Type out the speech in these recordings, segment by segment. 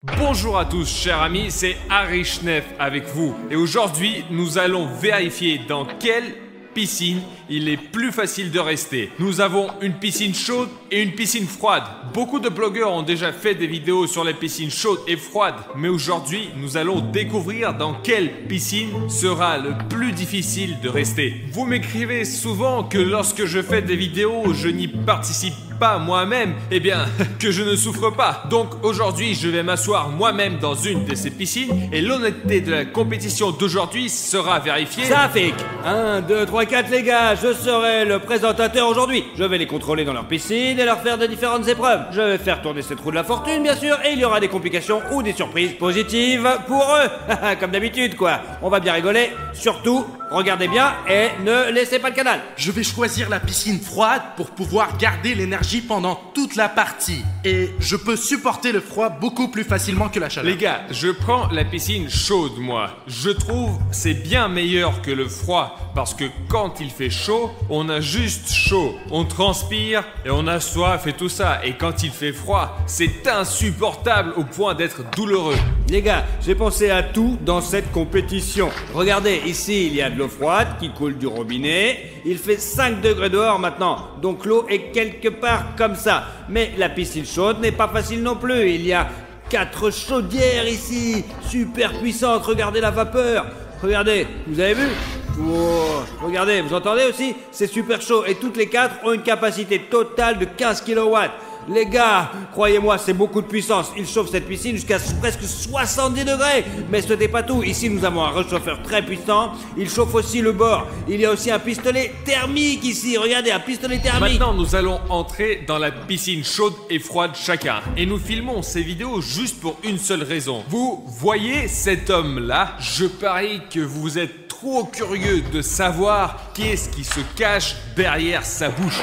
Bonjour à tous chers amis, c'est Arishnef avec vous et aujourd'hui nous allons vérifier dans quelle piscine il est plus facile de rester. Nous avons une piscine chaude et une piscine froide. Beaucoup de blogueurs ont déjà fait des vidéos sur les piscines chaudes et froides, mais aujourd'hui nous allons découvrir dans quelle piscine sera le plus difficile de rester. Vous m'écrivez souvent que lorsque je fais des vidéos, je n'y participe pas moi-même, eh bien, que je ne souffre pas. Donc aujourd'hui, je vais m'asseoir moi-même dans une de ces piscines et l'honnêteté de la compétition d'aujourd'hui sera vérifiée. Safik 1, 2, 3, 4 les gars, je serai le présentateur aujourd'hui. Je vais les contrôler dans leur piscine et leur faire de différentes épreuves. Je vais faire tourner ces trous de la fortune bien sûr et il y aura des complications ou des surprises positives pour eux. Comme d'habitude quoi, on va bien rigoler. Surtout, regardez bien et ne laissez pas le canal. Je vais choisir la piscine froide pour pouvoir garder l'énergie pendant toute la partie. Et je peux supporter le froid beaucoup plus facilement que la chaleur. Les gars, je prends la piscine chaude moi. Je trouve c'est bien meilleur que le froid parce que quand il fait chaud, on a juste chaud. On transpire et on a soif et tout ça. Et quand il fait froid, c'est insupportable au point d'être douloureux. Les gars, j'ai pensé à tout dans cette compétition. Regardez, ici il y a de l'eau froide qui coule du robinet. Il fait 5 degrés dehors maintenant, donc l'eau est quelque part comme ça. Mais la piscine chaude n'est pas facile non plus. Il y a 4 chaudières ici, super puissantes. Regardez la vapeur. Regardez, vous avez vu? Wow. Regardez, vous entendez aussi? C'est super chaud et toutes les 4 ont une capacité totale de 15 kW. Les gars, croyez-moi, c'est beaucoup de puissance. Ils chauffent cette piscine jusqu'à presque 70 degrés. Mais ce n'est pas tout. Ici, nous avons un réchauffeur très puissant. Il chauffe aussi le bord. Il y a aussi un pistolet thermique ici. Regardez, un pistolet thermique. Maintenant, nous allons entrer dans la piscine chaude et froide chacun. Et nous filmons ces vidéos juste pour une seule raison. Vous voyez cet homme-là? Je parie que vous êtes trop curieux de savoir qu'est-ce qui se cache derrière sa bouche.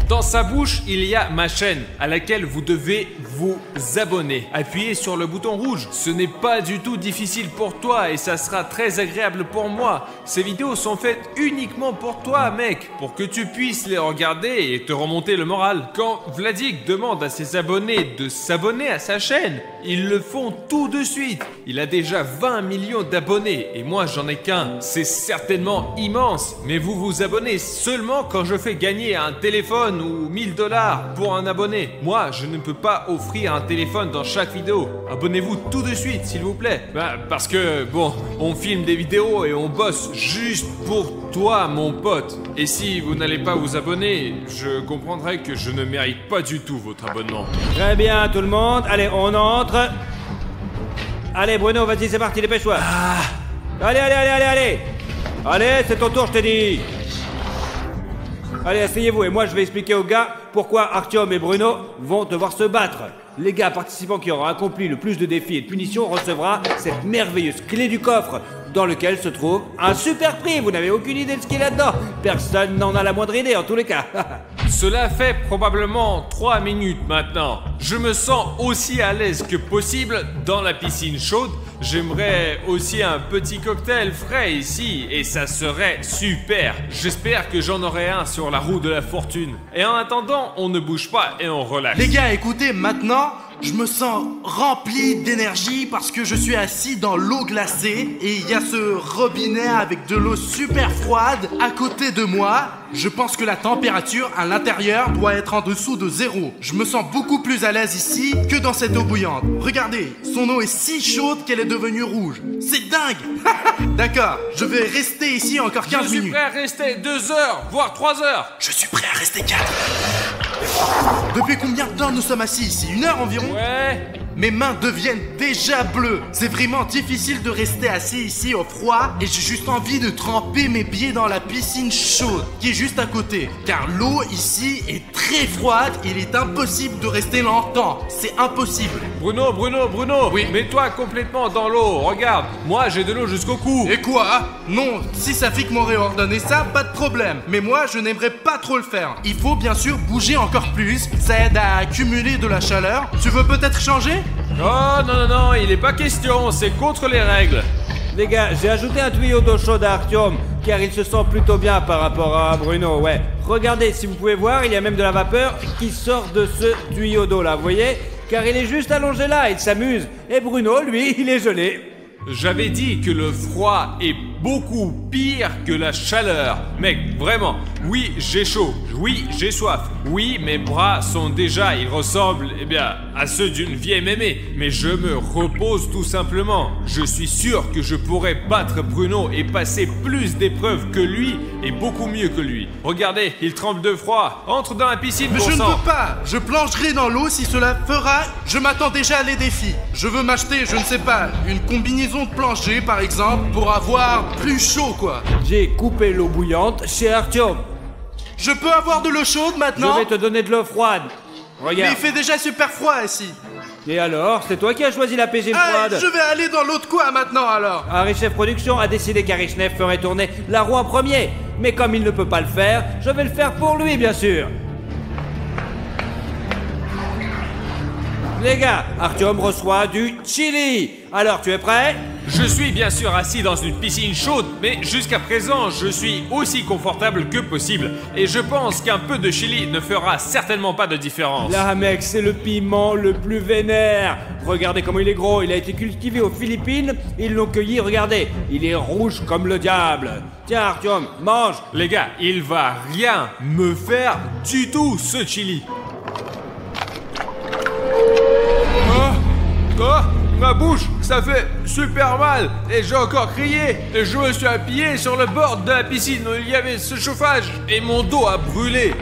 Dans sa bouche, il y a ma chaîne à laquelle vous devez vous abonner. Appuyez sur le bouton rouge. Ce n'est pas du tout difficile pour toi et ça sera très agréable pour moi. Ces vidéos sont faites uniquement pour toi, mec, pour que tu puisses les regarder et te remonter le moral. Quand Vladik demande à ses abonnés de s'abonner à sa chaîne, ils le font tout de suite. Il a déjà 20 millions d'abonnés et moi j'en ai qu'un. C'est certainement immense, mais vous vous abonnez seulement quand je fais gagner un téléphone ou 1000 $ pour un abonné. Moi, je ne peux pas offrir un téléphone dans chaque vidéo. Abonnez-vous tout de suite, s'il vous plaît. Parce que, bon, on filme des vidéos et on bosse juste pour toi, mon pote. Et si vous n'allez pas vous abonner, je comprendrai que je ne mérite pas du tout votre abonnement. Très bien, tout le monde. Allez, on entre. Allez, Bruno, vas-y, c'est parti, dépêche-toi. Allez, allez, allez, allez, allez. Allez, c'est ton tour, je t'ai dit. Allez, asseyez-vous et moi je vais expliquer aux gars pourquoi Artyom et Bruno vont devoir se battre. Les gars participants qui auront accompli le plus de défis et de punitions recevra cette merveilleuse clé du coffre dans lequel se trouve un super prix. Vous n'avez aucune idée de ce qu'il y a dedans. Personne n'en a la moindre idée en tous les cas. Cela fait probablement 3 minutes maintenant. Je me sens aussi à l'aise que possible dans la piscine chaude. J'aimerais aussi un petit cocktail frais ici et ça serait super. J'espère que j'en aurai un sur la roue de la fortune. Et en attendant, on ne bouge pas et on relaxe. Les gars, écoutez, maintenant, je me sens rempli d'énergie parce que je suis assis dans l'eau glacée et il y a ce robinet avec de l'eau super froide à côté de moi. Je pense que la température à l'intérieur doit être en dessous de 0. Je me sens beaucoup plus à l'aise ici que dans cette eau bouillante. Regardez, son eau est si chaude qu'elle est devenue rouge. C'est dingue. D'accord, je vais rester ici encore 15 minutes. Je suis prêt à rester 2 heures, voire 3 heures. Je suis prêt à rester 4. Depuis combien de temps nous sommes assis ici? 1 heure environ? Ouais. Mes mains deviennent déjà bleues. C'est vraiment difficile de rester assis ici au froid et j'ai juste envie de tremper mes pieds dans la piscine chaude qui est juste à côté. Car l'eau ici est très froide, il est impossible de rester longtemps. C'est impossible. Bruno, Oui. mets-toi complètement dans l'eau. Regarde, moi j'ai de l'eau jusqu'au cou. Et quoi? Non, si Safik m'aurait ordonné ça, pas de problème. Mais moi, je n'aimerais pas trop le faire. Il faut bien sûr bouger encore plus. Ça aide à accumuler de la chaleur. Tu veux peut-être changer? Oh non, il est pas question, c'est contre les règles. Les gars, j'ai ajouté un tuyau d'eau chaude à Artyom car il se sent plutôt bien par rapport à Bruno, ouais. Regardez, si vous pouvez voir, il y a même de la vapeur qui sort de ce tuyau d'eau là, vous voyez? car il est juste allongé là, il s'amuse. Et Bruno, lui, il est gelé. J'avais dit que le froid est beaucoup pire que la chaleur. Mec, vraiment, oui, j'ai chaud, oui, j'ai soif, oui, mes bras sont déjà, ils ressemblent, eh bien, à ceux d'une vieille mémé. Mais je me repose tout simplement. Je suis sûr que je pourrais battre Bruno et passer plus d'épreuves que lui et beaucoup mieux que lui. Regardez, il tremble de froid. Entre dans la piscine, Mais bon je ne sang. peux pas. Je plongerai dans l'eau si cela fera. Je m'attends déjà à les défis. Je veux m'acheter, je ne sais pas, une combinaison de plancher par exemple pour avoir plus chaud quoi. J'ai coupé l'eau bouillante chez Artyom. Je peux avoir de l'eau chaude Je maintenant? vais te donner de l'eau froide. Mais Regarde. il fait déjà super froid ici. Et alors, c'est toi qui as choisi la piscine Ah, froide. je vais aller dans l'eau de quoi maintenant alors? Arichnev Productions a décidé qu'Arichnev ferait tourner la roue en premier. Mais comme il ne peut pas le faire, je vais le faire pour lui, bien sûr. Les gars, Artyom reçoit du chili. Alors, tu es prêt? Je suis bien sûr assis dans une piscine chaude, mais jusqu'à présent, je suis aussi confortable que possible. Et je pense qu'un peu de chili ne fera certainement pas de différence. Là, mec, c'est le piment le plus vénère. Regardez comment il est gros. Il a été cultivé aux Philippines. Ils l'ont cueilli, regardez. Il est rouge comme le diable. Tiens, Artyom, mange. Les gars, il va rien me faire du tout, ce chili. Ma bouche, ça fait super mal et j'ai encore crié et je me suis appuyé sur le bord de la piscine où il y avait ce chauffage et mon dos a brûlé.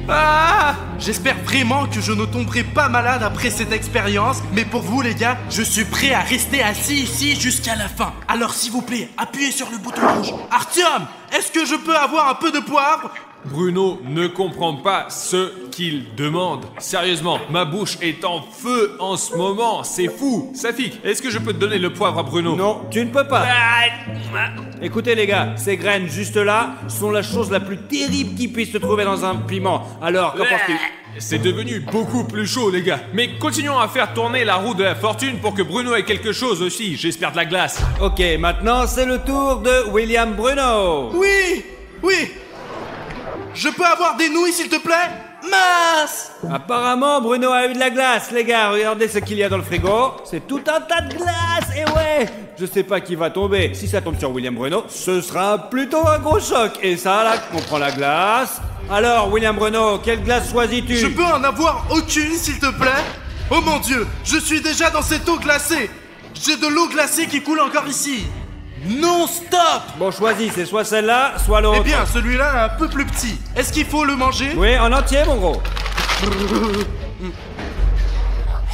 Ah! J'espère vraiment que je ne tomberai pas malade après cette expérience, mais pour vous les gars, je suis prêt à rester assis ici jusqu'à la fin. Alors s'il vous plaît, appuyez sur le bouton rouge. Artyom, est-ce que je peux avoir un peu de poivre? Bruno ne comprend pas ce qu'il demande. Sérieusement, ma bouche est en feu en ce moment, c'est fou. Safik, est-ce que je peux te donner le poivre à Bruno? Non, tu ne peux pas. Ah! Écoutez les gars, ces graines juste là sont la chose la plus terrible qui puisse se trouver dans un piment. Alors, qu'en penses-tu? C'est devenu beaucoup plus chaud, les gars. Mais continuons à faire tourner la roue de la fortune pour que Bruno ait quelque chose aussi. J'espère de la glace. Ok, maintenant c'est le tour de William Bruno. Oui, oui. Je peux avoir des nouilles s'il te plaît? Mince! Apparemment, Bruno a eu de la glace, les gars. Regardez ce qu'il y a dans le frigo. C'est tout un tas de glace. Et ouais, je sais pas qui va tomber. Si ça tombe sur William Bruno, ce sera plutôt un gros choc. Et ça, là, on prend la glace. Alors, William Bruno, quelle glace choisis-tu? Je peux en avoir aucune s'il te plaît? Oh mon dieu, je suis déjà dans cette eau glacée. J'ai de l'eau glacée qui coule encore ici. Non-stop! Bon, choisis, c'est soit celle-là, soit l'autre. Eh bien, celui-là est un peu plus petit. Est-ce qu'il faut le manger? Oui, en entier, mon gros.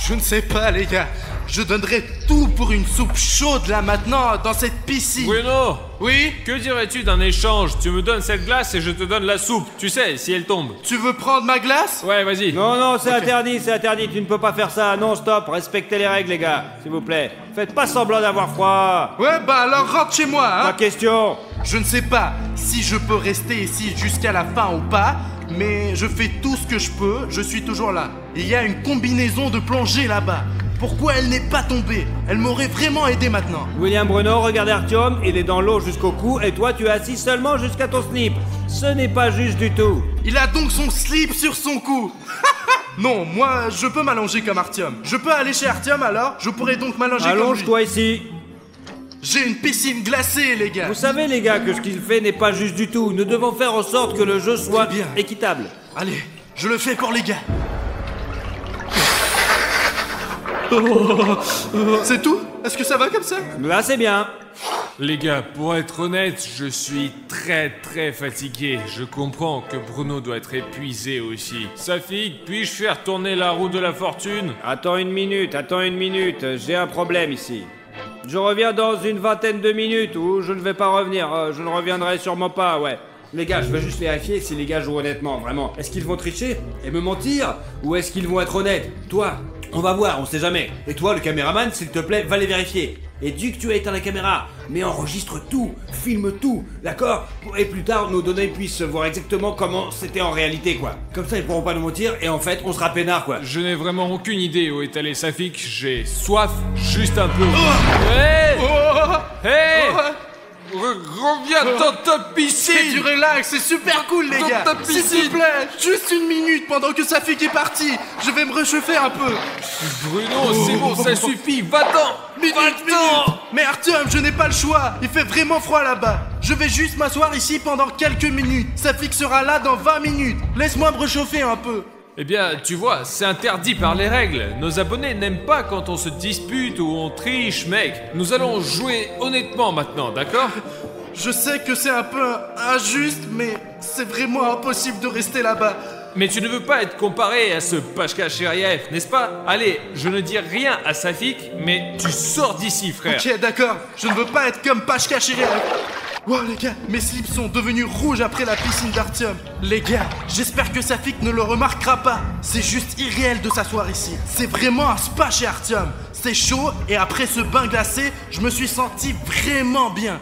Je ne sais pas, les gars. Je donnerais tout pour une soupe chaude là maintenant, dans cette piscine. Bruno, Oui? que dirais-tu d'un échange? Tu me donnes cette glace et je te donne la soupe. Tu sais, si elle tombe. Tu veux prendre ma glace? Ouais, vas-y. Non, non, c'est interdit, c'est interdit. Tu ne peux pas faire ça. Non, stop. Respectez les règles, les gars. S'il vous plaît. Faites pas semblant d'avoir froid. Ouais, bah alors rentre chez moi, Pas hein. question. Je ne sais pas si je peux rester ici jusqu'à la fin ou pas, mais je fais tout ce que je peux, je suis toujours là. Il y a une combinaison de plongée là-bas. Pourquoi elle n'est pas tombée? Elle m'aurait vraiment aidé maintenant. William Bruno, regardez Artyom. Il est dans l'eau jusqu'au cou et toi, tu es assis seulement jusqu'à ton slip. Ce n'est pas juste du tout. Il a donc son slip sur son cou. Non, moi, je peux m'allonger comme Artyom. Je peux aller chez Artyom alors? Je pourrais donc m'allonger comme lui. Allonge-toi ici. J'ai une piscine glacée, les gars. Vous savez, les gars, que ce qu'il fait n'est pas juste du tout. Nous devons faire en sorte que le jeu soit Très bien. équitable. Allez, je le fais pour les gars. C'est tout? Est-ce que ça va comme ça? Là, c'est bien. Les gars, pour être honnête, je suis très fatigué. Je comprends que Bruno doit être épuisé aussi. Safik, puis-je faire tourner la roue de la fortune? Attends une minute. J'ai un problème ici. Je reviens dans une vingtaine de minutes ou je ne vais pas revenir. Je ne reviendrai sûrement pas, ouais. Les gars, je veux juste vérifier si les gars jouent honnêtement, vraiment. Est-ce qu'ils vont tricher et me mentir? Ou est-ce qu'ils vont être honnêtes? Toi, on va voir, on sait jamais. Et toi, le caméraman, s'il te plaît, va les vérifier. Et dès que tu as éteint la caméra, mais enregistre tout, filme tout, d'accord? Et plus tard, nos données puissent voir exactement comment c'était en réalité, quoi. Comme ça, ils pourront pas nous mentir et en fait, on sera peinard, quoi. Je n'ai vraiment aucune idée où est allé Safik. J'ai soif juste un peu. Hey! Oh! Hey! Oh! Reviens dans ta C'est piscine. du relax, c'est super cool les Dans gars. ta S'il piscine. te plaît, juste une minute pendant que Safik est parti. Je vais me réchauffer un peu. Bruno, c'est bon, ça suffit. Va-t'en. Minute. Mais Artyom, je n'ai pas le choix. Il fait vraiment froid là-bas. Je vais juste m'asseoir ici pendant quelques minutes. Safik sera là dans 20 minutes. Laisse-moi me réchauffer un peu. Eh bien, tu vois, c'est interdit par les règles. Nos abonnés n'aiment pas quand on se dispute ou on triche, mec. Nous allons jouer honnêtement maintenant, d'accord? Je sais que c'est un peu injuste, mais c'est vraiment impossible de rester là-bas. Mais tu ne veux pas être comparé à ce Pashka Cheriev, n'est-ce pas? Allez, je ne dis rien à Safik, mais tu sors d'ici, frère. Ok, d'accord. Je ne veux pas être comme Pashka Cheriev. Wow les gars, mes slips sont devenus rouges après la piscine d'Artyom. Les gars, j'espère que Safik ne le remarquera pas. C'est juste irréel de s'asseoir ici. C'est vraiment un spa chez Artyom. C'est chaud et après ce bain glacé, je me suis senti vraiment bien.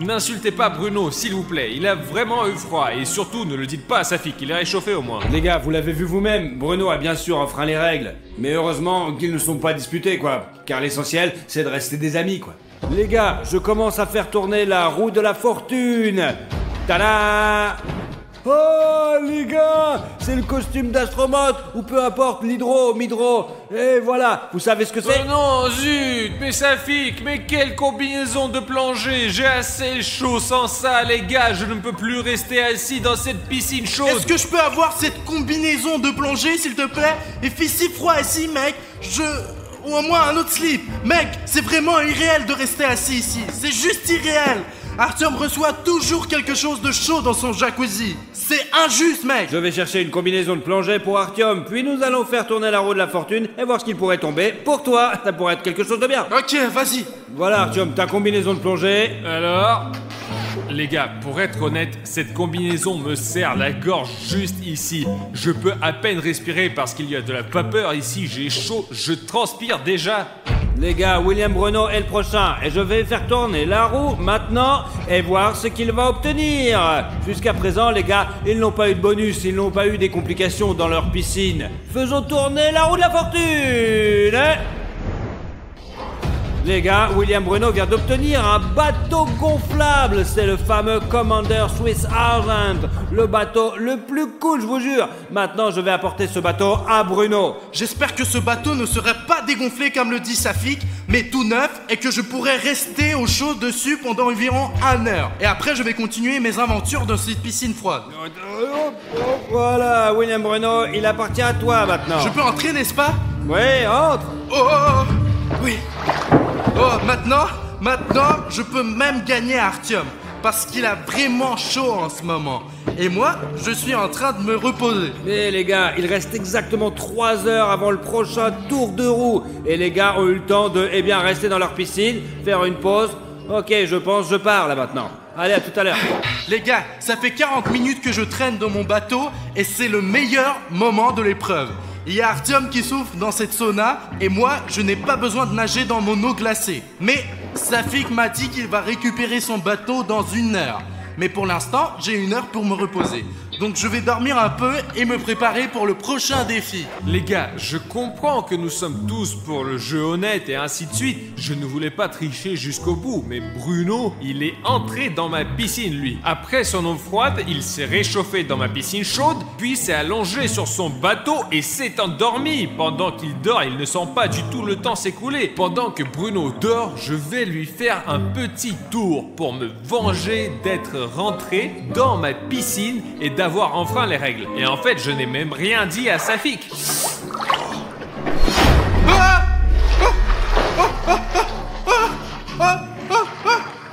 N'insultez pas Bruno, s'il vous plaît. Il a vraiment eu froid. Et surtout, ne le dites pas à Safik, il est réchauffé au moins. Les gars, vous l'avez vu vous-même, Bruno a bien sûr enfreint les règles. Mais heureusement qu'ils ne sont pas disputés, quoi. Car l'essentiel, c'est de rester des amis, quoi. Les gars, je commence à faire tourner la roue de la fortune. Tada! Oh, les gars, c'est le costume d'astronaute, ou peu importe, midro. Et voilà, vous savez ce que c'est? Oh non, zut. Mais Safik, mais quelle combinaison de plongée. J'ai assez chaud sans ça, les gars. Je ne peux plus rester assis dans cette piscine chaude. Est-ce que je peux avoir cette combinaison de plongée, s'il te plaît? Il fait si froid ici, mec. Ou au moins un autre slip. Mec, c'est vraiment irréel de rester assis ici. C'est juste irréel. Artyom reçoit toujours quelque chose de chaud dans son jacuzzi. C'est injuste, mec. Je vais chercher une combinaison de plongée pour Artyom, puis nous allons faire tourner la roue de la fortune et voir ce qu'il pourrait tomber. Pour toi, ça pourrait être quelque chose de bien. Ok, vas-y. Voilà Artyom, ta combinaison de plongée. Alors, les gars, pour être honnête, cette combinaison me serre la gorge juste ici. Je peux à peine respirer parce qu'il y a de la vapeur ici, j'ai chaud, je transpire déjà. Les gars, William Bruno est le prochain et je vais faire tourner la roue maintenant et voir ce qu'il va obtenir. Jusqu'à présent, les gars, ils n'ont pas eu de bonus, ils n'ont pas eu des complications dans leur piscine. Faisons tourner la roue de la fortune. Les gars, William Bruno vient d'obtenir un bateau gonflable. C'est le fameux Commander Swiss Argent. Le bateau le plus cool, je vous jure. Maintenant, je vais apporter ce bateau à Bruno. J'espère que ce bateau ne serait pas dégonflé comme le dit Safik, mais tout neuf et que je pourrais rester au chaud dessus pendant environ 1 heure. Et après, je vais continuer mes aventures dans cette piscine froide. Voilà, William Bruno, il appartient à toi maintenant. Je peux entrer, n'est-ce pas? Oui, entre. Oh, oui. Oh, maintenant, je peux même gagner Artyom. Parce qu'il a vraiment chaud en ce moment. Et moi, je suis en train de me reposer. Mais les gars, il reste exactement 3 heures avant le prochain tour de roue. Et les gars ont eu le temps de, rester dans leur piscine, faire une pause. Ok, je pars là maintenant. Allez, à tout à l'heure. Les gars, ça fait 40 minutes que je traîne dans mon bateau et c'est le meilleur moment de l'épreuve. Il y a Artyom qui souffre dans cette sauna et moi, je n'ai pas besoin de nager dans mon eau glacée. Mais Safik m'a dit qu'il va récupérer son bateau dans 1 heure. Mais pour l'instant, j'ai 1 heure pour me reposer. Donc je vais dormir un peu et me préparer pour le prochain défi. Les gars, je comprends que nous sommes tous pour le jeu honnête et ainsi de suite. Je ne voulais pas tricher jusqu'au bout, mais Bruno, il est entré dans ma piscine, lui. Après son eau froide, il s'est réchauffé dans ma piscine chaude, puis s'est allongé sur son bateau et s'est endormi. Pendant qu'il dort, il ne sent pas du tout le temps s'écouler. Pendant que Bruno dort, je vais lui faire un petit tour pour me venger d'être rentré dans ma piscine et d'avoir enfreint les règles. Et en fait, je n'ai même rien dit à Safik.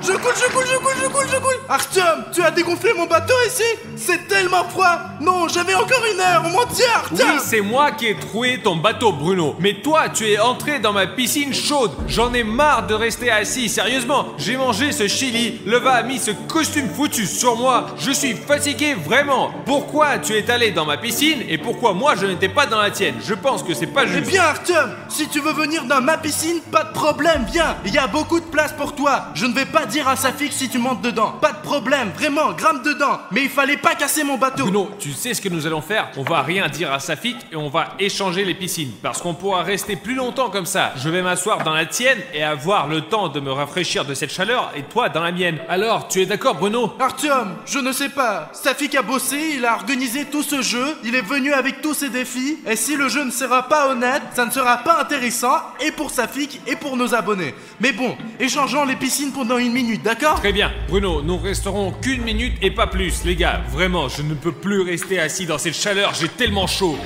Je coule. Artyom, tu as dégonflé mon bateau ici? C'est tellement froid. Non, j'avais encore 1 heure, on m'en tient, Artyom. Oui, c'est moi qui ai troué ton bateau, Bruno. Mais toi, tu es entré dans ma piscine chaude. J'en ai marre de rester assis, sérieusement. J'ai mangé ce chili, Leva a mis ce costume foutu sur moi. Je suis fatigué, vraiment. Pourquoi tu es allé dans ma piscine et pourquoi moi je n'étais pas dans la tienne? Je pense que c'est pas juste. Eh bien, Artyom, si tu veux venir dans ma piscine, pas de problème, viens. Il y a beaucoup de place pour toi. Je ne vais pas dire à Safik si tu montes dedans. Pas de problème, vraiment, grimpe dedans. Mais il fallait pas pas casser mon bateau. Bruno, tu sais ce que nous allons faire? On va rien dire à Safik et on va échanger les piscines. Parce qu'on pourra rester plus longtemps comme ça. Je vais m'asseoir dans la tienne et avoir le temps de me rafraîchir de cette chaleur et toi dans la mienne. Alors, tu es d'accord, Bruno? Artyom, je ne sais pas. Safik a bossé, il a organisé tout ce jeu, il est venu avec tous ses défis, et si le jeu ne sera pas honnête, ça ne sera pas intéressant, et pour Safik, et pour nos abonnés. Mais bon, échangeons les piscines pendant 1 minute, d'accord? Très bien, Bruno, nous resterons qu'1 minute et pas plus, les gars. Vraiment, je ne peux plus rester assis dans cette chaleur, j'ai tellement chaud.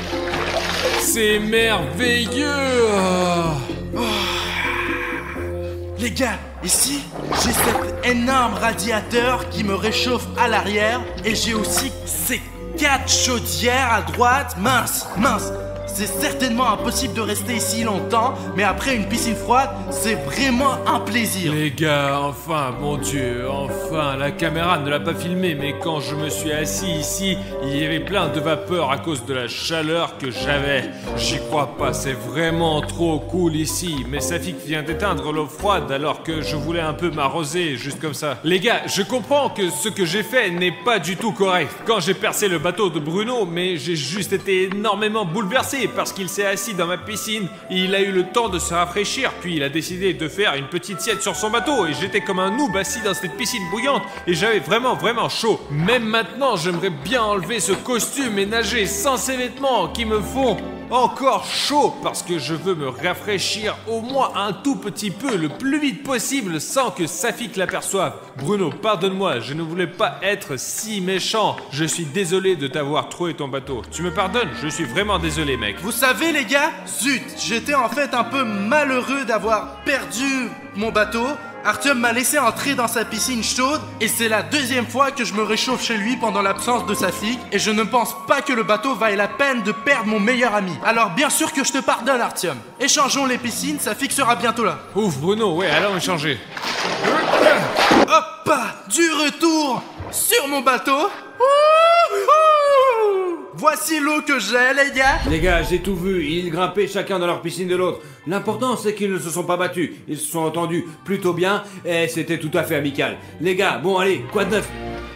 C'est merveilleux. Les gars, ici, j'ai cet énorme radiateur qui me réchauffe à l'arrière, et j'ai aussi ces 4 chaudières à droite. Mince, c'est certainement impossible de rester ici longtemps, mais après une piscine froide, c'est vraiment un plaisir. Les gars, enfin, mon Dieu, enfin, la caméra ne l'a pas filmé, mais quand je me suis assis ici, il y avait plein de vapeur à cause de la chaleur que j'avais. J'y crois pas, c'est vraiment trop cool ici, mais Safik vient d'éteindre l'eau froide alors que je voulais un peu m'arroser, juste comme ça. Les gars, je comprends que ce que j'ai fait n'est pas du tout correct. Quand j'ai percé le bateau de Bruno, mais j'ai juste été énormément bouleversé parce qu'il s'est assis dans ma piscine, il a eu le temps de se rafraîchir, puis il a décidé de faire une petite sieste sur son bateau et j'étais comme un noob assis dans cette piscine bouillante et j'avais vraiment chaud. Même maintenant, j'aimerais bien enlever ce costume et nager sans ces vêtements qui me font encore chaud parce que je veux me rafraîchir au moins un tout petit peu le plus vite possible sans que Safik l'aperçoive. Bruno, pardonne-moi, je ne voulais pas être si méchant. Je suis désolé de t'avoir troué ton bateau. Tu me pardonnes? Je suis vraiment désolé, mec. Vous savez les gars, zut, j'étais en fait un peu malheureux d'avoir perdu mon bateau. Artyom m'a laissé entrer dans sa piscine chaude et c'est la 2e fois que je me réchauffe chez lui pendant l'absence de Safik et je ne pense pas que le bateau vaille la peine de perdre mon meilleur ami. Alors bien sûr que je te pardonne Artyom. Échangeons les piscines, Safik sera bientôt là. Ouf, Bruno, ouais, allons échanger. Hop, du retour sur mon bateau. Voici l'eau que j'ai, les gars. Les gars, j'ai tout vu, ils grimpaient chacun dans leur piscine de l'autre. L'important, c'est qu'ils ne se sont pas battus. Ils se sont entendus plutôt bien et c'était tout à fait amical. Les gars, bon allez, quoi de neuf?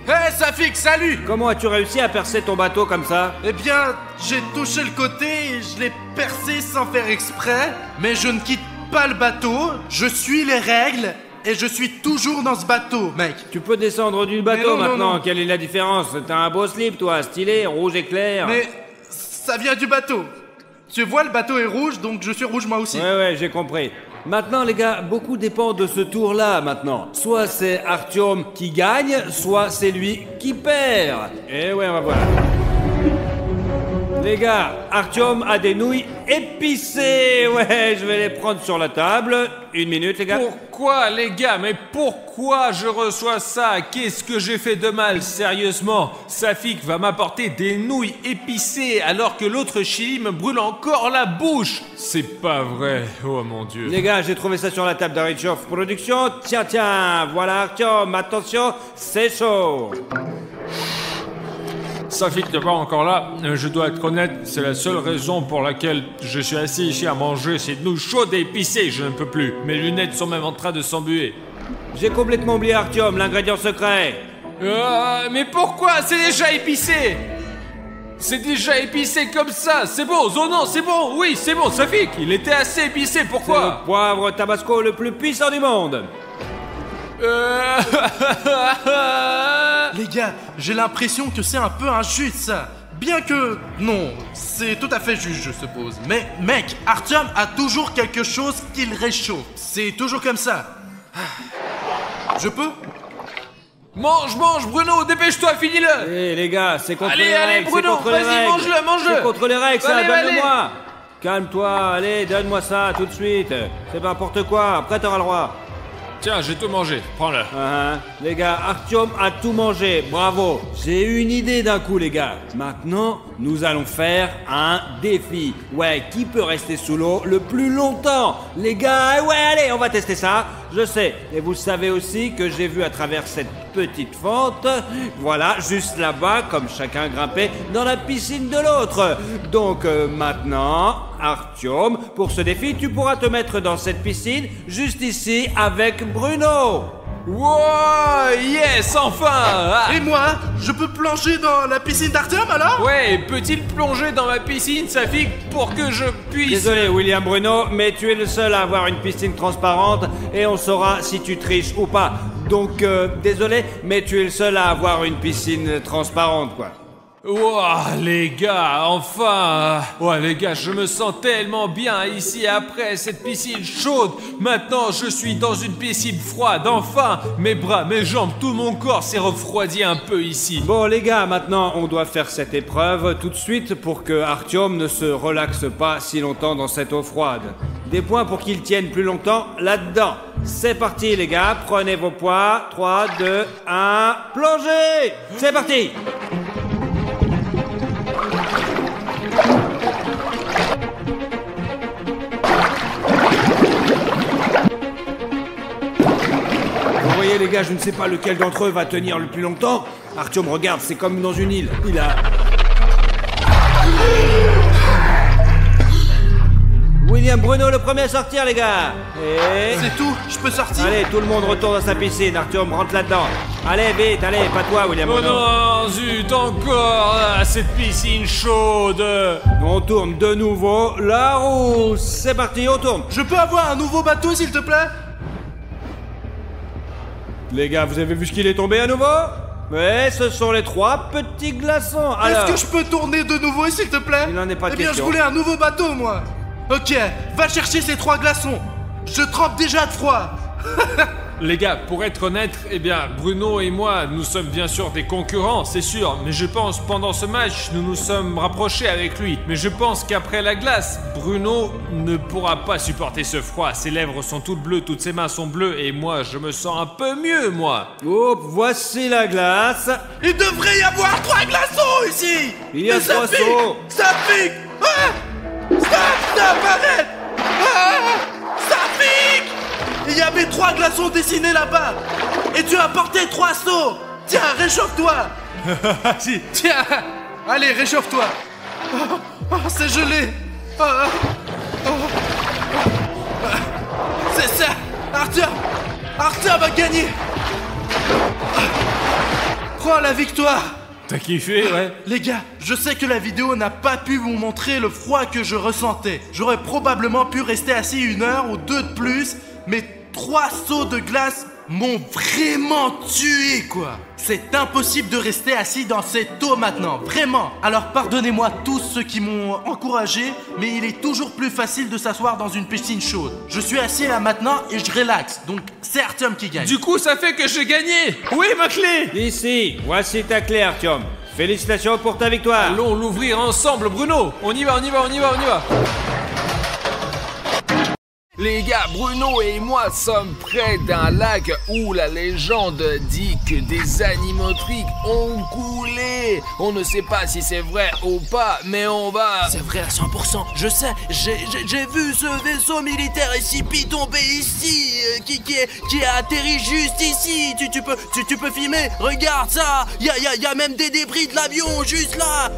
Hé, Safik, salut. Comment as-tu réussi à percer ton bateau comme ça? Eh bien, j'ai touché le côté et je l'ai percé sans faire exprès. Mais je ne quitte pas le bateau, je suis les règles. Et je suis toujours dans ce bateau, mec. Tu peux descendre du bateau non, maintenant, non. quelle est la différence? T'as un beau slip toi, stylé, rouge éclair. Mais ça vient du bateau. Tu vois, le bateau est rouge, donc je suis rouge moi aussi. Ouais, j'ai compris. Maintenant les gars, beaucoup dépend de ce tour-là maintenant. Soit c'est Artyom qui gagne, soit c'est lui qui perd. Et ouais, on va voir. Les gars, Artyom a des nouilles épicées. Ouais, je vais les prendre sur la table. 1 minute, les gars. Pourquoi, les gars? Mais pourquoi je reçois ça? Qu'est-ce que j'ai fait de mal, sérieusement? Safik va m'apporter des nouilles épicées alors que l'autre chili me brûle encore la bouche. C'est pas vrai, oh mon Dieu. Les gars, j'ai trouvé ça sur la table d'Arichov Production. Tiens, voilà Artyom, attention, c'est chaud. Safik n'est pas encore là, je dois être honnête, c'est la seule raison pour laquelle je suis assis ici à manger ces nouilles chaudes et épicées, je ne peux plus. Mes lunettes sont même en train de s'embuer. J'ai complètement oublié Artyom, l'ingrédient secret. Mais pourquoi? C'est déjà épicé! C'est déjà épicé comme ça, c'est bon, Zonon, c'est bon, oui, c'est bon, Safik, il était assez épicé, C'est pourquoi? le poivre tabasco le plus puissant du monde. Les gars, j'ai l'impression que c'est un peu injuste ça. Bien que... Non, c'est tout à fait juste je suppose. Mais mec, Artyom a toujours quelque chose qui le réchauffe. C'est toujours comme ça. Je peux? Mange, Bruno, dépêche-toi, finis-le! Eh les gars, c'est contre Allez, les règles, c'est Bruno, contre les vas-y, règles. mange-le! C'est contre les règles, ça, Allez, donne-le-moi. Calme-toi, allez, donne-moi ça tout de suite. C'est pas n'importe quoi, après t'auras le droit. Tiens, j'ai tout mangé, prends-le. Les gars, Artyom a tout mangé, bravo. J'ai eu une idée d'un coup, les gars. Maintenant, nous allons faire un défi. Ouais, qui peut rester sous l'eau le plus longtemps? Les gars, ouais, allez, on va tester ça. Je sais, et vous savez aussi que j'ai vu à travers cette petite fente, voilà, juste là-bas, comme chacun grimpait dans la piscine de l'autre. Donc maintenant, Artyom, pour ce défi, tu pourras te mettre dans cette piscine, juste ici, avec Bruno. Wow, yes, enfin. Ah. Et moi, je peux plonger dans la piscine d'Artyom alors? Ouais, peut-il plonger dans ma piscine, Safik, pour que je puisse... Désolé William Bruno, mais tu es le seul à avoir une piscine transparente et on saura si tu triches ou pas. Donc désolé, mais tu es le seul à avoir une piscine transparente quoi. Ouah, les gars, enfin. Ouais, les gars, je me sens tellement bien ici après cette piscine chaude. Maintenant, je suis dans une piscine froide, enfin. Mes bras, mes jambes, tout mon corps s'est refroidi un peu ici. Bon les gars, maintenant on doit faire cette épreuve tout de suite pour que Artyom ne se relaxe pas si longtemps dans cette eau froide. Des points pour qu'il tienne plus longtemps là-dedans. C'est parti les gars, prenez vos poids. 3, 2, 1, plongez! C'est parti! Vous voyez les gars, je ne sais pas lequel d'entre eux va tenir le plus longtemps. Artyom, regarde, c'est comme dans une île. Il a... William Bruno, le premier à sortir les gars. Et... C'est tout, je peux sortir? Allez, tout le monde retourne dans sa piscine. Artyom, rentre là-dedans. Allez, vite, allez, pas toi William Oh Bruno. non, zut, encore cette piscine chaude. On tourne de nouveau la roue. C'est parti, on tourne. Je peux avoir un nouveau bateau s'il te plaît? Les gars, vous avez vu ce qu'il est tombé à nouveau? Ouais, ce sont les 3 petits glaçons. Alors, Est-ce que je peux tourner de nouveau s'il te plaît? Il n'en est pas Eh bien, question. je voulais un nouveau bateau moi. Ok, va chercher ces 3 glaçons. Je trempe déjà de froid. Les gars, pour être honnête, eh bien, Bruno et moi, nous sommes bien sûr des concurrents, c'est sûr. Mais je pense, pendant ce match, nous nous sommes rapprochés avec lui. Mais je pense qu'après la glace, Bruno ne pourra pas supporter ce froid. Ses lèvres sont toutes bleues, toutes ses mains sont bleues. Et moi, je me sens un peu mieux, moi. hop, voici la glace. Il devrait y avoir 3 glaçons ici. Il y a Mais ça 3 pique, seaux. ça pique. Ah, stop, arrête. Ah, ça pique. Il y avait 3 glaçons dessinés là-bas. Et tu as porté 3 seaux. Tiens, réchauffe-toi. Si. Tiens, allez, réchauffe-toi. C'est gelé. C'est ça. Artyom a gagné. Prends la victoire. T'as kiffé, ouais? Les gars, je sais que la vidéo n'a pas pu vous montrer le froid que je ressentais. J'aurais probablement pu rester assis 1 heure ou 2 de plus, mais 3 seaux de glace m'ont vraiment tué, quoi. C'est impossible de rester assis dans cette eau maintenant, vraiment. Alors pardonnez-moi tous ceux qui m'ont encouragé, mais il est toujours plus facile de s'asseoir dans une piscine chaude. Je suis assis là maintenant et je relaxe, donc c'est Artyom qui gagne. Du coup, ça fait que j'ai gagné. Où est ma clé? Ici, voici ta clé Artyom. Félicitations pour ta victoire. Allons l'ouvrir ensemble, Bruno. On y va, on y va, on y va, on y va. Les gars, Bruno et moi sommes près d'un lac où la légende dit que des animatrix ont coulé. On ne sait pas si c'est vrai ou pas, mais on va... C'est vrai à 100%, je sais, j'ai vu ce vaisseau militaire SCP tomber ici, qui a atterri juste ici. Tu peux filmer, regarde ça, y a même des débris de l'avion juste là.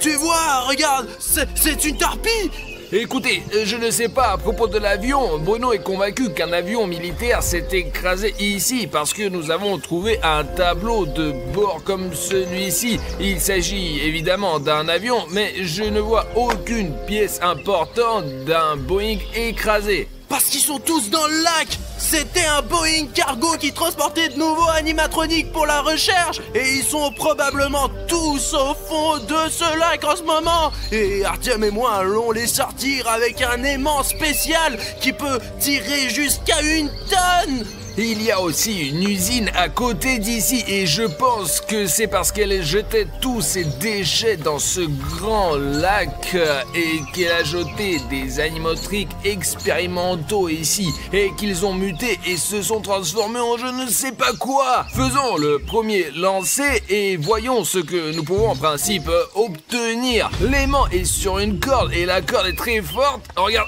Tu vois, regarde, c'est une torpille. Écoutez, je ne sais pas à propos de l'avion. Bruno est convaincu qu'un avion militaire s'est écrasé ici parce que nous avons trouvé un tableau de bord comme celui-ci. Il s'agit évidemment d'un avion, mais je ne vois aucune pièce importante d'un Boeing écrasé. Parce qu'ils sont tous dans le lac. C'était un Boeing cargo qui transportait de nouveaux animatroniques pour la recherche. Et ils sont probablement tous au fond de ce lac en ce moment. Et Artyom et moi allons les sortir avec un aimant spécial qui peut tirer jusqu'à 1 tonne. Il y a aussi une usine à côté d'ici et je pense que c'est parce qu'elle jetait tous ses déchets dans ce grand lac et qu'elle a jeté des animatrix expérimentaux ici et qu'ils ont muté et se sont transformés en je ne sais pas quoi. Faisons le premier lancer et voyons ce que nous pouvons en principe obtenir. L'aimant est sur une corde et la corde est très forte. Regarde.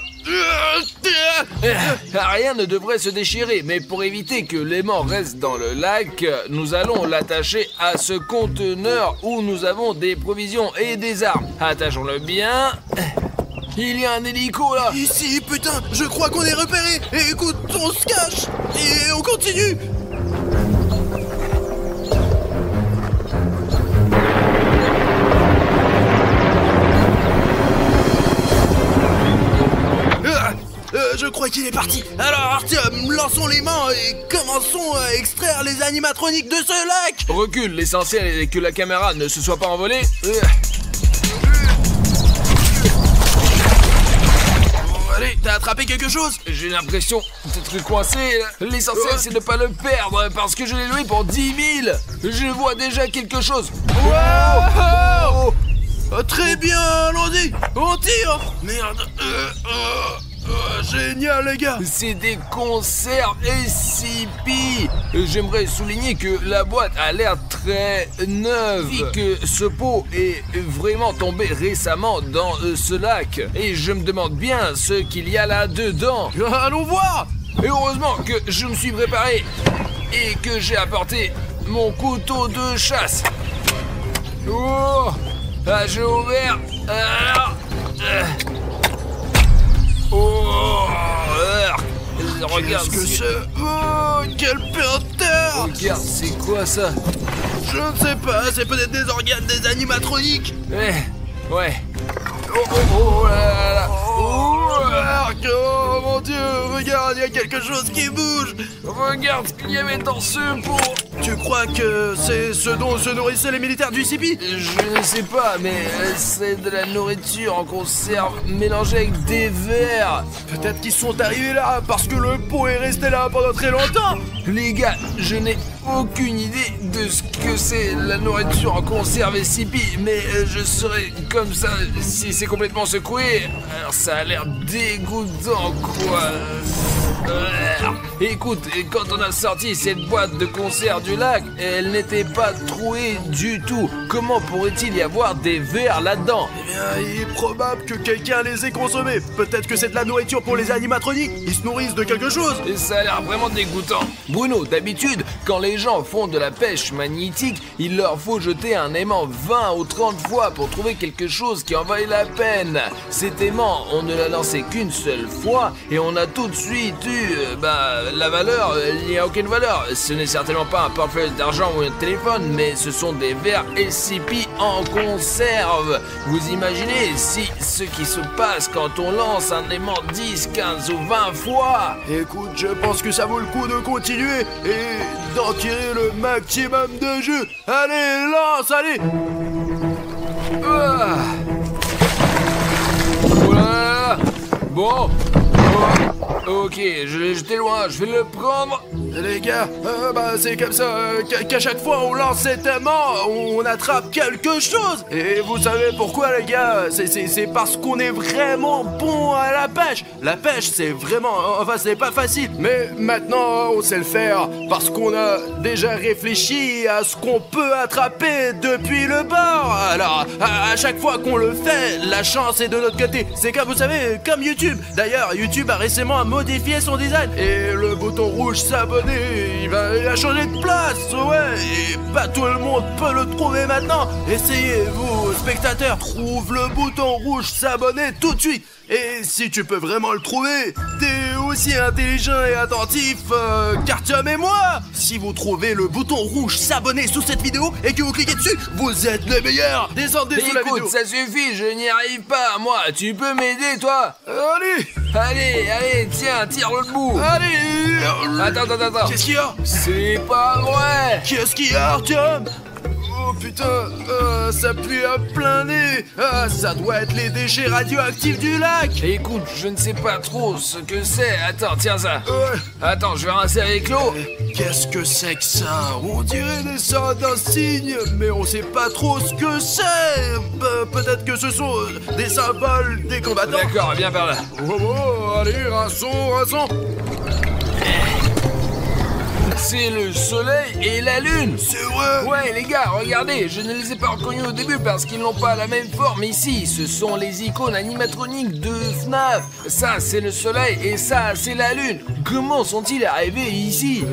Rien ne devrait se déchirer, mais pour éviter que l'aimant reste dans le lac, nous allons l'attacher à ce conteneur où nous avons des provisions et des armes. Attachons-le bien. Il y a un hélico là. Ici, putain, je crois qu'on est repéré. Et écoute, on se cache et on continue. crois qu'il est parti. Alors Artyom, lançons les mains et commençons à extraire les animatroniques de ce lac. Recule, l'essentiel est que la caméra ne se soit pas envolée. Allez, t'as attrapé quelque chose? J'ai l'impression d'être coincé. L'essentiel c'est de ne pas le perdre parce que je l'ai loué pour 10 000. Je vois déjà quelque chose. Wow! Très bien, allons-y, on tire. Merde. Génial les gars. C'est des conserves SCP. J'aimerais souligner que la boîte a l'air très neuve et que ce pot est vraiment tombé récemment dans ce lac. Et je me demande bien ce qu'il y a là-dedans. Allons voir. Et heureusement que je me suis préparé et que j'ai apporté mon couteau de chasse. Oh, j'ai ouvert. Oh, regarde. Qu'est-ce que c'est? Oh, quel peur. Regarde, c'est quoi ça? Je ne sais pas, c'est peut-être des organes des animatroniques. Ouais. Oh là là. Oh mon Dieu, regarde, il y a quelque chose qui bouge. Regarde ce qu'il y avait dans ce pot. Tu crois que c'est ce dont se nourrissaient les militaires du CP? Je ne sais pas, mais c'est de la nourriture en conserve mélangée avec des vers. Peut-être qu'ils sont arrivés là parce que le pot est resté là pendant très longtemps. Les gars, je n'ai aucune idée de ce que c'est la nourriture en conserve et SCP, mais je serais comme ça si c'est complètement secoué. Alors ça a l'air dégoûtant, quoi. Écoute, quand on a sorti cette boîte de conserve du lac, elle n'était pas trouée du tout. Comment pourrait-il y avoir des vers là-dedans? Eh bien, il est probable que quelqu'un les ait consommés. Peut-être que c'est de la nourriture pour les animatroniques. Ils se nourrissent de quelque chose. Et ça a l'air vraiment dégoûtant. Bruno, d'habitude, quand les gens font de la pêche magnétique, il leur faut jeter un aimant 20 ou 30 fois pour trouver quelque chose qui en vaille la peine. Cet aimant, on ne l'a lancé qu'une seule fois et on a tout de suite eu, la valeur, il n'y a aucune valeur. Ce n'est certainement pas un portefeuille d'argent ou un téléphone, mais ce sont des vers SCP en conserve. Vous imaginez ce qui se passe quand on lance un aimant 10, 15 ou 20 fois? Écoute, je pense que ça vaut le coup de continuer et d'en tirer le maximum de jus. Allez, lance, allez. Voilà. Bon. Ok, je l'ai jeté loin, je vais le prendre. Les gars, c'est comme ça qu'à chaque fois on lance cet aimant, on attrape quelque chose. Et vous savez pourquoi les gars? C'est parce qu'on est vraiment bon à la pêche. La pêche c'est vraiment, c'est pas facile. Mais maintenant on sait le faire parce qu'on a déjà réfléchi à ce qu'on peut attraper depuis le bord. Alors à chaque fois qu'on le fait, la chance est de notre côté. C'est comme vous savez, comme YouTube. D'ailleurs YouTube a récemment modifié son design et le bouton rouge s'abonner, il a changé de place, ouais, et pas tout le monde peut le trouver maintenant. Essayez, vous spectateurs, trouve le bouton rouge s'abonner tout de suite. Et si tu peux vraiment le trouver, t'es aussi intelligent et attentif qu'Artyom et moi. Si vous trouvez le bouton rouge s'abonner sous cette vidéo et que vous cliquez dessus, vous êtes les meilleurs. Descendez sous la vidéo. Écoute, ça suffit, je n'y arrive pas, moi. Tu peux m'aider, toi? Allez, tiens, tire le bout. Allez. Attends. Qu'est-ce qu'il y a? C'est pas vrai. Qu'est-ce qu'il y a, Artyom? Oh putain, ça pue à plein nez. Ça doit être les déchets radioactifs du lac. Écoute, je ne sais pas trop ce que c'est. Attends, tiens ça. Attends, je vais rincer avec l'eau. Qu'est-ce que c'est que ça? On dirait des sortes d'insignes, mais on sait pas trop ce que c'est. Peut-être que ce sont des symboles des combattants. D'accord, viens par là. Allez, rinçons. C'est le soleil et la lune. C'est vrai. Ouais les gars, regardez, je ne les ai pas reconnus au début parce qu'ils n'ont pas la même forme ici. Ce sont les icônes animatroniques de FNAF. Ça c'est le soleil et ça c'est la lune. Comment sont-ils arrivés ici?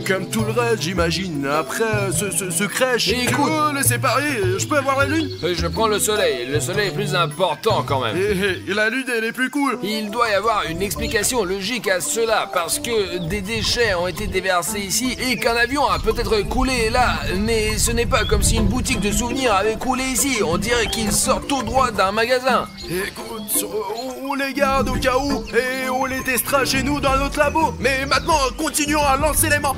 Comme tout le reste j'imagine. Après ce crèche, écoute, les séparer, je peux avoir la lune? Je prends le soleil est plus important quand même. Et la lune elle est plus cool. Il doit y avoir une explication logique à cela parce que des déchets ont été déversés ici et qu'un avion a peut-être coulé là, mais ce n'est pas comme si une boutique de souvenirs avait coulé ici. On dirait qu'il sort tout droit d'un magasin. Écoute, On les garde au cas où et on les testera chez nous dans notre labo. Mais maintenant, continuons à lancer l'aimant.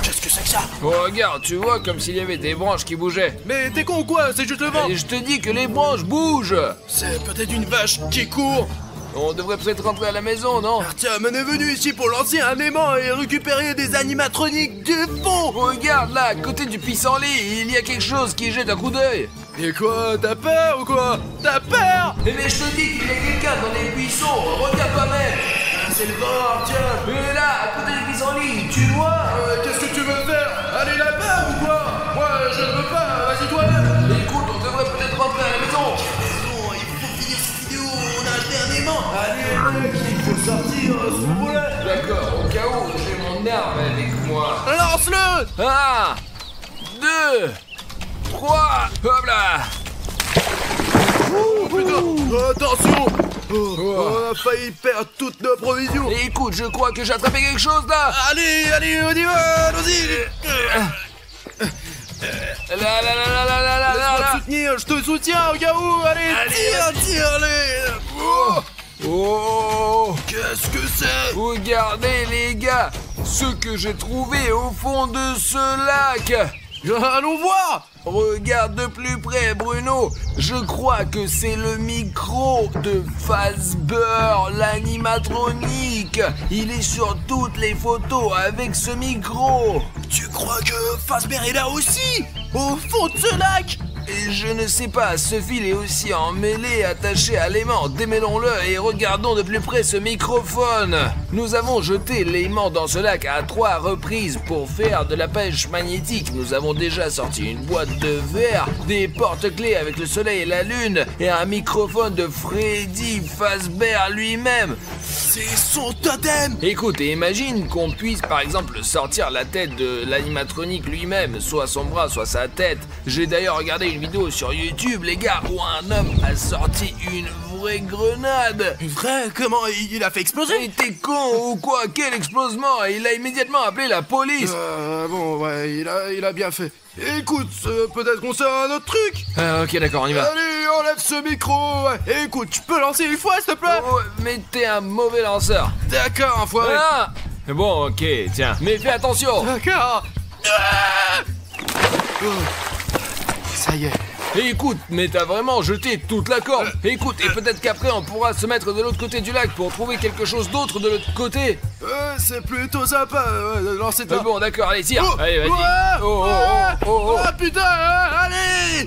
Qu'est-ce que c'est que ça? Oh, regarde, tu vois comme s'il y avait des branches qui bougeaient. Mais t'es con ou quoi? C'est juste le vent. Et je te dis que les branches bougent. C'est peut-être une vache qui court. On devrait peut-être rentrer à la maison, non? Artyom, on est venu ici pour lancer un aimant et récupérer des animatroniques du fond. Regarde là, à côté du pissenlit, il y a quelque chose qui jette un coup d'œil. Et quoi? T'as peur ou quoi? T'as peur? Mais je te dis qu'il y a quelqu'un dans les buissons, regarde toi-même. C'est le vent, Artyom. Mais là, à côté du pissenlit, tu vois? Qu'est-ce que tu veux faire? Aller là-bas ou quoi? Moi, je ne veux pas. Vas-y toi-même. Écoute, on devrait peut-être rentrer à la maison. Il faut finir cette vidéo. On a acheté un aimant. Allez, mec, il faut sortir ce boulet. D'accord, au cas où, j'ai mon arme avec moi. Lance-le. 1, 2, 3, hop là. Oh putain, attention. On a failli perdre toutes nos provisions. Et écoute, je crois que j'ai attrapé quelque chose là. Allez, on y va, allons-y. Là. Laisse-moi te soutenir, je te soutiens au cas où. Allez, tire. Oh, Qu'est-ce que c'est? regardez les gars, ce que j'ai trouvé au fond de ce lac. Allons voir. Regarde de plus près, Bruno. Je crois que c'est le micro de Fazbear, l'animatronique. Il est sur toutes les photos avec ce micro. Tu crois que Fazbear est là aussi? Au fond de ce lac? Et je ne sais pas, ce fil est aussi emmêlé, attaché à l'aimant. Démêlons-le et regardons de plus près ce microphone. Nous avons jeté l'aimant dans ce lac à 3 reprises pour faire de la pêche magnétique. Nous avons déjà sorti une boîte de verre, des porte-clés avec le soleil et la lune, et un microphone de Freddy Fazbear lui-même. C'est son totem. Écoute, et imagine qu'on puisse par exemple sortir la tête de l'animatronique lui-même, soit son bras, soit sa tête. J'ai d'ailleurs regardé une vidéo sur YouTube, les gars, où un homme a sorti une vraie grenade. Une vraie? Comment il a fait exploser? Mais t'es con ou quoi? Quel explosement! Il a immédiatement appelé la police. Bon, ouais, il a bien fait. Écoute, peut-être qu'on sait un autre truc. Ok, d'accord, on y va. Allez, enlève ce micro. Ouais. Écoute, tu peux lancer une fois, s'il te plaît? Oh, mais t'es un mauvais lanceur. D'accord, enfoiré. Ah! Bon, ok, tiens. Mais fais attention. D'accord. Ça y est. Et écoute, mais t'as vraiment jeté toute la corde. Écoute, et peut-être qu'après on pourra se mettre de l'autre côté du lac pour trouver quelque chose d'autre de l'autre côté. C'est plutôt sympa de lancer ta... Bon, d'accord, allez, tire. Oh, Allez, vas-y. ouais, Oh. Oh putain, allez.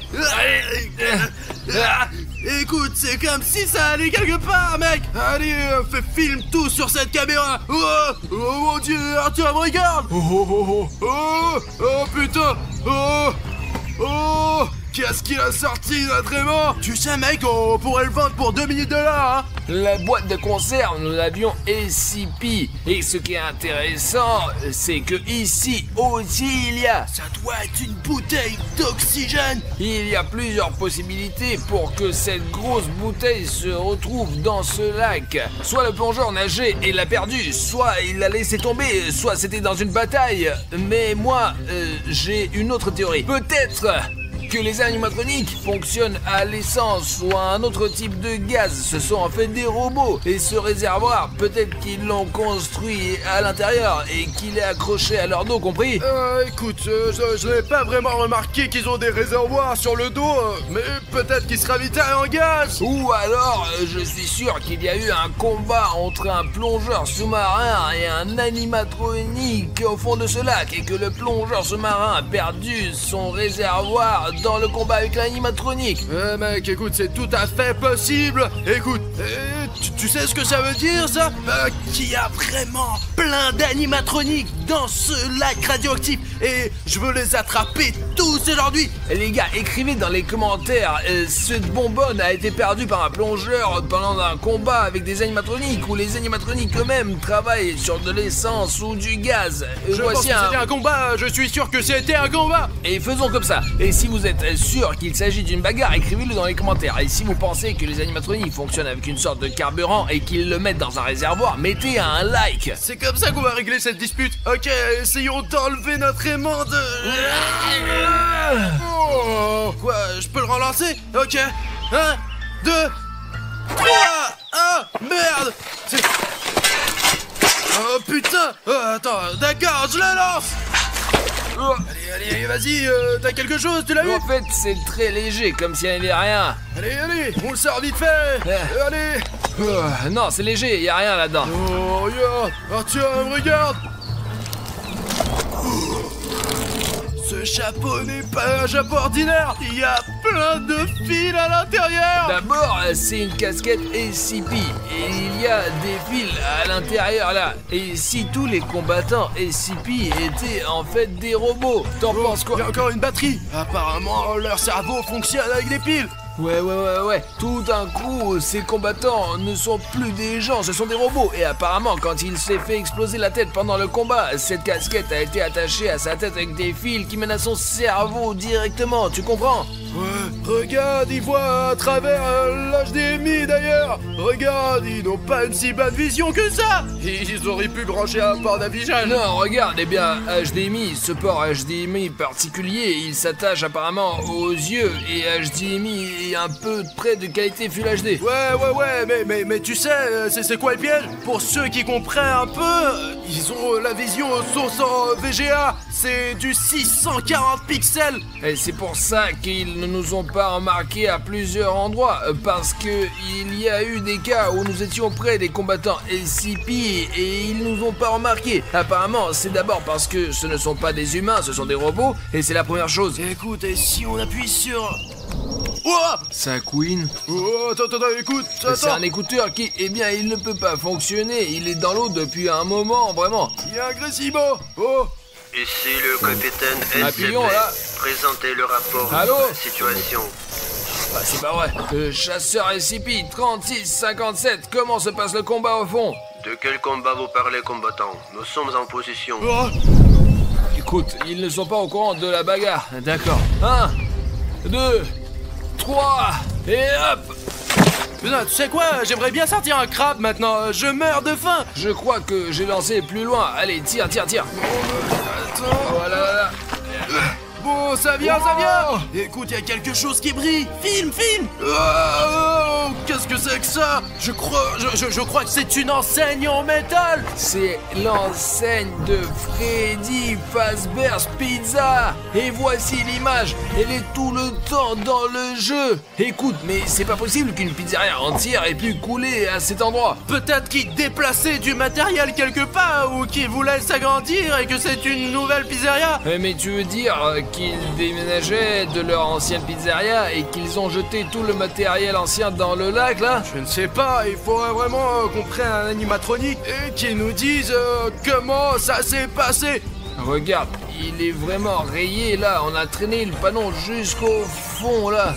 Écoute, c'est comme si ça allait quelque part, mec. Allez, filme tout sur cette caméra. Oh mon dieu, Artyom, regarde. Oh putain. Oh, qu'est-ce qu'il a sorti, notre aimant? Tu sais, mec, on pourrait le vendre pour $2000, hein. La boîte de conserve, nous l'avions SCP. Et ce qui est intéressant, c'est que ici aussi il y a... Ça doit être une bouteille d'oxygène. Il y a plusieurs possibilités pour que cette grosse bouteille se retrouve dans ce lac. Soit le plongeur nageait et l'a perdu, soit il l'a laissé tomber, soit c'était dans une bataille. Mais moi, j'ai une autre théorie. Peut-être que les animatroniques fonctionnent à l'essence ou à un autre type de gaz. Ce sont en fait des robots. Et ce réservoir, peut-être qu'ils l'ont construit à l'intérieur et qu'il est accroché à leur dos, compris? Écoute, je n'ai pas vraiment remarqué qu'ils ont des réservoirs sur le dos, mais peut-être qu'ils se ravitaillent en gaz. Ou alors, je suis sûr qu'il y a eu un combat entre un plongeur sous-marin et un animatronique au fond de ce lac et que le plongeur sous-marin a perdu son réservoir dans le combat avec l'animatronique. Mec, écoute, c'est tout à fait possible. Écoute, tu sais ce que ça veut dire, ça? Qu'il y a vraiment plein d'animatroniques dans ce lac radioactif et je veux les attraper tous aujourd'hui. Les gars, écrivez dans les commentaires, cette bonbonne a été perdue par un plongeur pendant un combat avec des animatroniques ou les animatroniques eux-mêmes travaillent sur de l'essence ou du gaz. Je pense que c'était un combat, je suis sûr que c'était un combat. Et faisons comme ça. Et si vous êtes sûr qu'il s'agit d'une bagarre, écrivez-le dans les commentaires. Et si vous pensez que les animatroniques fonctionnent avec une sorte de carburant et qu'ils le mettent dans un réservoir, mettez un like. C'est comme ça qu'on va régler cette dispute. Ok, essayons d'enlever notre aimant de... Quoi, je peux le relancer? Ok. 1, 2, 3, 1, merde. Oh putain. Attends, d'accord, je la lance. Allez, vas-y, t'as quelque chose, tu l'as eu? En fait, c'est très léger, comme si elle n'avait rien. Allez, on le sort vite fait. Allez. Non, c'est léger, y a rien là-dedans. Oh, regarde. Artyom, regarde. Ce chapeau n'est pas un chapeau ordinaire. Il y a plein de fils à l'intérieur. D'abord, c'est une casquette SCP et il y a des fils à l'intérieur là. Et si tous les combattants SCP étaient en fait des robots, t'en penses quoi? Il y a encore une batterie. Apparemment, leur cerveau fonctionne avec des piles. Ouais. Tout d'un coup, ces combattants ne sont plus des gens, ce sont des robots. Et apparemment, quand il s'est fait exploser la tête pendant le combat, cette casquette a été attachée à sa tête avec des fils qui mènent à son cerveau directement, tu comprends? Ouais, regarde, ils voient à travers l'HDMI d'ailleurs. Regarde, ils n'ont pas une si bonne vision que ça. Ils auraient pu brancher un port d'affichage. Non, regarde, eh bien, HDMI, ce port HDMI particulier, il s'attache apparemment aux yeux et HDMI est un peu près de qualité Full HD. Ouais, mais tu sais, c'est quoi le piège? Pour ceux qui comprennent un peu, ils ont la vision sauce en VGA, c'est du 640 pixels. Et c'est pour ça qu'ils ne nous ont pas remarqué à plusieurs endroits, parce que il y a eu des cas où nous étions près des combattants SCP et ils nous ont pas remarqué. Apparemment, c'est d'abord parce que ce ne sont pas des humains, ce sont des robots, et c'est la première chose. Écoute, et si on appuie sur... Oh, Ça couine. Oh, attends, écoute, C'est un écouteur qui, eh bien, il ne peut pas fonctionner. Il est dans l'eau depuis un moment, vraiment. Il y a un Gressimo. Oh. Ici le capitaine SCP. Appuyons, là. Présentez le rapport Allô de la situation. Ah, c'est pas vrai. Chasseur SCP 3657, comment se passe le combat au fond? De quel combat vous parlez, combattant? Nous sommes en position. Oh. Écoute, ils ne sont pas au courant de la bagarre. D'accord. 1, 2, 3, et hop! Putain, tu sais quoi? J'aimerais bien sortir un crabe maintenant. Je meurs de faim. Je crois que j'ai lancé plus loin. Allez, tire. Attends. Voilà. Bon, ça vient. Écoute, il y a quelque chose qui brille. Filme. Oh, qu'est-ce que c'est que ça? Je crois que c'est une enseigne en métal. C'est l'enseigne de Freddy Fazbear's Pizza. Et voici l'image. Elle est tout le temps dans le jeu. Écoute, mais c'est pas possible qu'une pizzeria entière ait pu couler à cet endroit. Peut-être qu'ils déplaçaient du matériel quelque part ou qu'ils voulaient s'agrandir et que c'est une nouvelle pizzeria. Mais tu veux dire qu'ils déménageaient de leur ancienne pizzeria et qu'ils ont jeté tout le matériel ancien dans le lac là? Je ne sais pas, il faudrait vraiment qu'on prenne un animatronique et qu'il nous dise comment ça s'est passé. Regarde, il est vraiment rayé là, on a traîné le panneau jusqu'au fond là.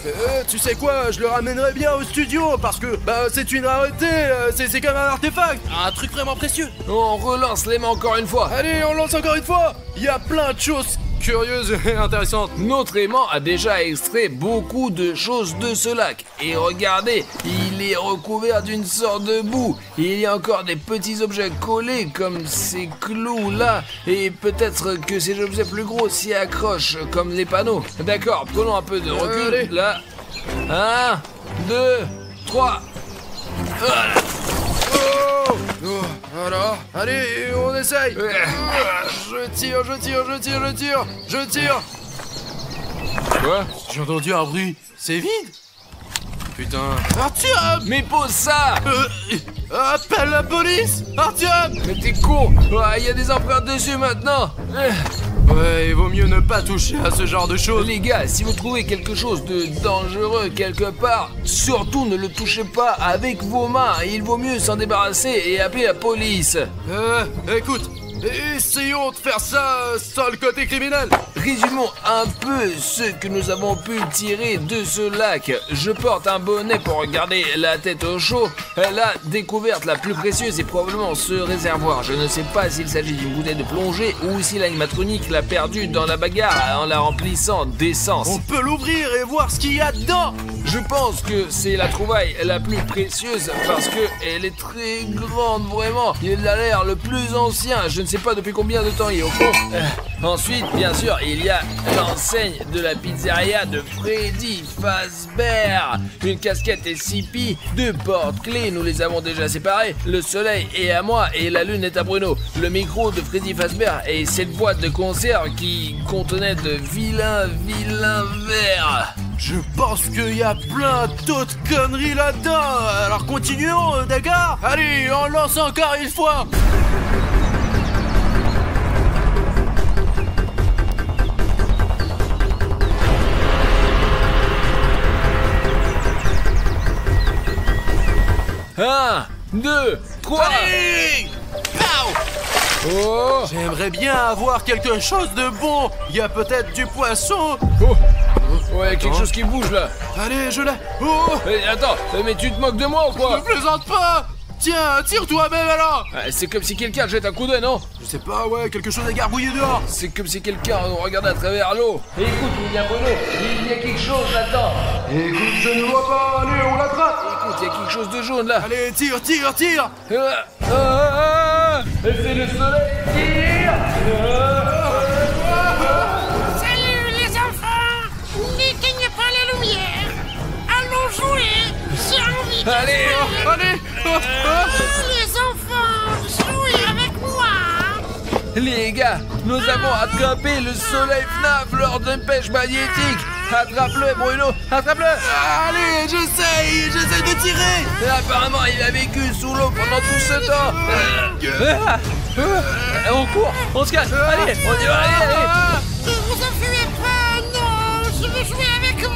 Tu sais quoi, je le ramènerai bien au studio parce que c'est une rareté, c'est comme un artefact, un truc vraiment précieux. On relance l'aimant encore une fois. Allez, on lance encore une fois. Il y a plein de choses curieuse et intéressante. Notre aimant a déjà extrait beaucoup de choses de ce lac. Et regardez, il est recouvert d'une sorte de boue. Il y a encore des petits objets collés comme ces clous là. Et peut-être que ces objets plus gros s'y accrochent comme les panneaux. D'accord, prenons un peu de recul. Allez. Là. 1, 2, 3. Voilà. Oh, voilà. Allez, on essaye. Je tire. Quoi? J'ai entendu un bruit. C'est vide. Putain. Artyom! Mais pose ça! Appelle la police! Artyom! Mais t'es con! Il y a des empreintes dessus maintenant! Ouais, il vaut mieux ne pas toucher à ce genre de choses. Les gars, si vous trouvez quelque chose de dangereux quelque part, surtout ne le touchez pas avec vos mains. Il vaut mieux s'en débarrasser et appeler la police. Écoute, essayons de faire ça sans le côté criminel. Résumons un peu ce que nous avons pu tirer de ce lac. Je porte un bonnet pour garder la tête au chaud. La découverte la plus précieuse est probablement ce réservoir. Je ne sais pas s'il s'agit d'une bouteille de plongée ou si l'animatronique l'a perdue dans la bagarre en la remplissant d'essence. On peut l'ouvrir et voir ce qu'il y a dedans. Je pense que c'est la trouvaille la plus précieuse parce que elle est très grande, vraiment. Il a l'air le plus ancien. Je je ne sais pas depuis combien de temps il est au fond. Ensuite, bien sûr, il y a l'enseigne de la pizzeria de Freddy Fazbear. Une casquette SCP, 2 porte-clés, nous les avons déjà séparés. Le soleil est à moi et la lune est à Bruno. Le micro de Freddy Fazbear et cette boîte de conserve qui contenait de vilains verres. Je pense qu'il y a plein d'autres conneries là-dedans. Alors continuons, d'accord? Allez, on lance encore une fois. Un, 2, 3. Allez! Pow! Oh, J'aimerais bien avoir quelque chose de bon. Il y a peut-être du poisson. oh. Ouais, quelque chose qui bouge là. Allez, je l'ai. Oh! Attends, mais tu te moques de moi ou Ne quoi? plaisante pas. Tiens, tire toi-même alors. C'est comme si quelqu'un jette un coup d'œil, non? Je sais pas, ouais, quelque chose à garbouiller dehors. C'est comme si quelqu'un regardait à travers l'eau. Écoute, William Bruno, il y a quelque chose là-dedans. Écoute, je ne vois pas. Allez, on l'attrape. Écoute, il y a quelque chose de jaune là. Allez, tire. C'est le soleil qui tire. Salut les enfants! N'éteignez pas la lumière! Allons jouer! J'ai envie de Allez, jouer! Allez. Les enfants, jouez avec moi! Les gars, nous avons attrapé le soleil FNAF lors d'une pêche magnétique. Attrape-le, Bruno, attrape-le. Allez, j'essaye de tirer. Et apparemment, il a vécu sous l'eau pendant tout ce temps. On court, on se cache. Allez, on y va, allez. Ne vous enfuyez pas! Non! Je veux jouer avec vous!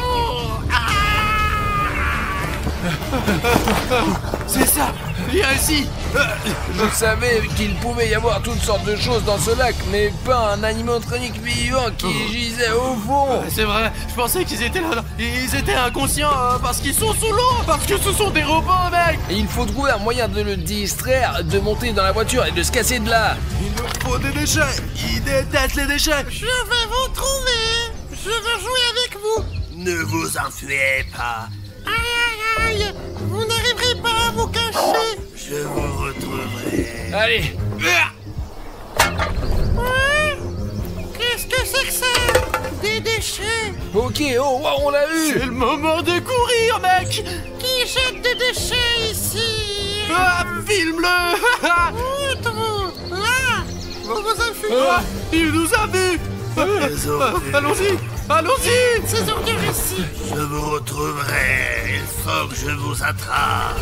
C'est ça. Viens ici. Je savais qu'il pouvait y avoir toutes sortes de choses dans ce lac, mais pas un animatronique vivant qui gisait au fond. C'est vrai, je pensais qu'ils étaient là. Ils étaient inconscients parce qu'ils sont sous l'eau. Parce que ce sont des robots, mec. Et il faut trouver un moyen de le distraire, de monter dans la voiture et de se casser de là. Il nous faut des déchets. Ils détestent les déchets. Je vais vous trouver! Je veux jouer avec vous! Ne vous enfuyez pas. Aïe aïe aïe! Vous n'arriverez pas à vous cacher! Je vous retrouverai. Allez. Ouais? Qu'est-ce que c'est que ça? Des déchets! Ok, oh, wow, on l'a C'est eu. le moment de courir, mec. Qui jette des déchets ici? Ah, filme-le. Où êtes-vous? Là! Vous vous enfuyez! Ah, il nous a vus. Allons-y. Ces ordures ici! Je vous retrouverai. Il faut que je vous attrape.